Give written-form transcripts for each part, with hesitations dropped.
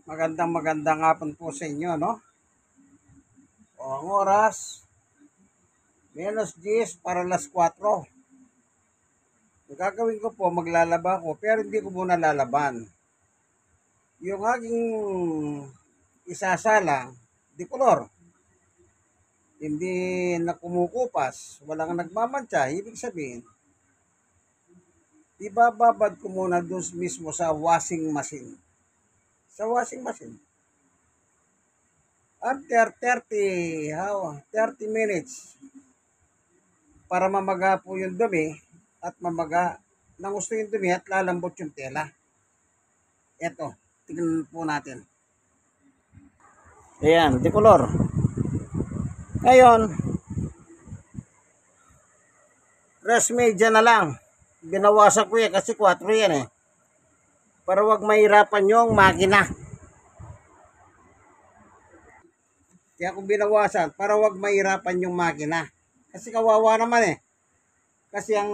Magandang hapon po sa inyo, no? O, ang oras, -10 para alas 4. Ang gagawin ko po, maglalaba ko, pero hindi ko muna lalaban. Yung aking isasala, di kolor, hindi na kumukupas, walang nagmamantsa, ibig sabihin, ibababad ko muna doon mismo sa washing machine. Sa washing machine. After 30 minutes, para mamaga po yung dumi at mamaga nang gusto yung dumi at lalambot yung tela. Eto, tingnan po natin. Ayan, decolor. Ngayon, rest media na lang. Binawasan ko yan kasi 4 yan eh. Para wag mahirapan yung makina. Kaya kung binawasan, para wag mahirapan yung makina. Kasi kawawa naman eh. Kasi ang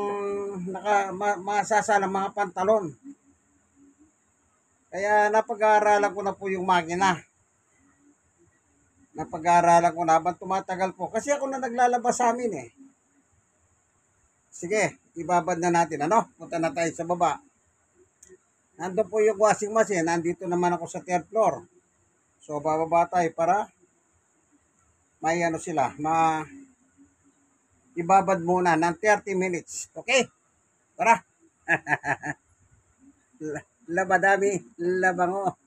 masasa ng mga pantalon. Kaya napag-aaralan ko na po yung makina. Napag-aaralan ko na habang tumatagal po. Kasi ako na naglalabas sa amin eh. Sige, ibabad na natin. Ano? Punta na tayo sa baba. Nandun po yung washing machine. Nandito naman ako sa 3rd floor. So, bababa tayo para may ano sila. Ibabad muna ng 30 minutes. Okay? Tara. Labadami, labango.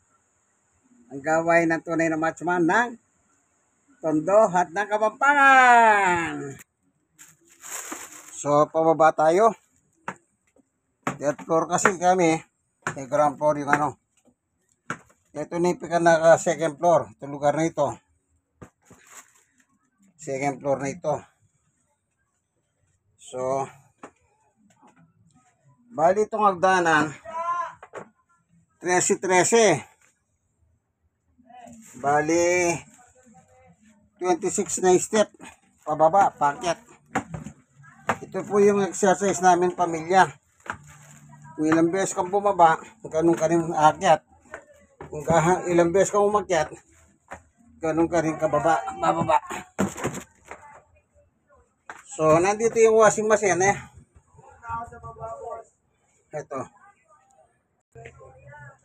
Ang gawain ng tunay na matchman ng Tondo at ng Kapampangan. So, pababa tayo. 3rd floor kasi kami. Ground floor yung ano. Ito nipikan na 2nd floor. Ito lugar na ito. 2nd floor na ito. So, bali itong hagdanan, 13. Bali, 26 na step. Pababa, packet. Ito po yung exercise namin pamilya. Kung ilang beses kang bumaba, ganun ka rin aakyat. Kung ilang beses kang umakyat, ganun ka rin bababa. So, nandito yung washing machine eh. Ito.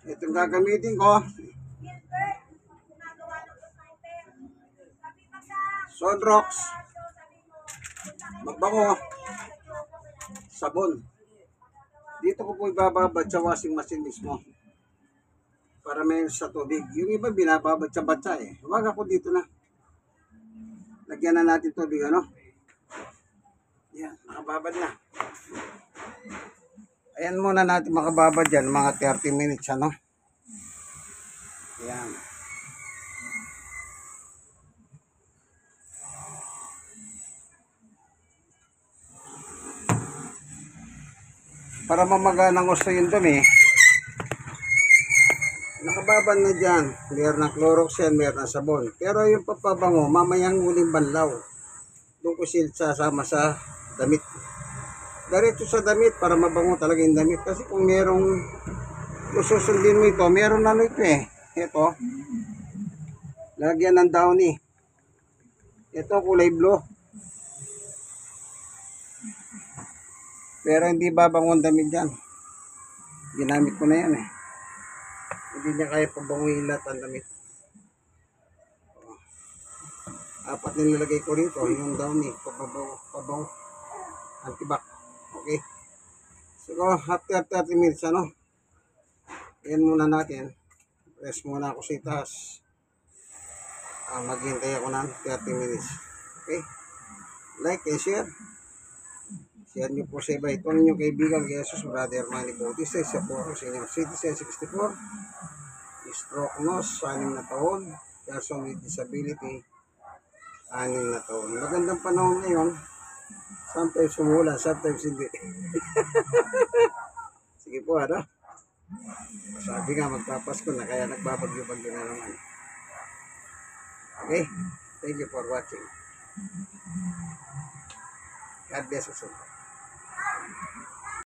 Itong gagamitin ko. Sodrox. Magbango. Sabon. Dito ko po ibababad sa washing machine mismo. Para may sa tubig. Yung iba binababad sa batsa eh. Huwag ako dito na. Lagyan na natin tubig ano. Yan, nakababad na. Ayan muna natin makababad dyan, mga 30 minutes ano. Yan. Para mamaga ng gusto yung dumi, nakababad na dyan. Meron ng Clorox yan, meron ng sabon. Pero yung papabango, mamayang uling banlaw. Doon ko sasama sa damit. Diretso sa damit para mabango talaga yung damit. Kasi kung merong susundin mo ito, meron na ito eh. Ito. Lagyan ng downy. Ito kulay blue. Pero hindi babangon damit dyan. Ginamit ko na yan eh. Hindi niya kaya pabanguin lahat ang damit. 4 nilalagay ko rito. Yung downy. Pabango. Antibac. Okay. So, after 30 minutes, ano? Yan muna natin. Rest muna ako sa itaas. Maghintay ako ng 30 minutes. Okay. Like and share. Share nyo po sa iba. Ito ang inyong kaibigan, Jesus, Brother Manny Bautista. Isa po ako sa inyong Citizen 64. Stroke nose, 6 na taon. Person with disability, 6 na taon. Magandang panahon ngayon. Sometimes umulan, sometimes hindi. Sige po, ano? Sabi nga, magpapasko na, kaya nagbabagyo-bagyo na naman. Okay? Thank you for watching. God bless us all.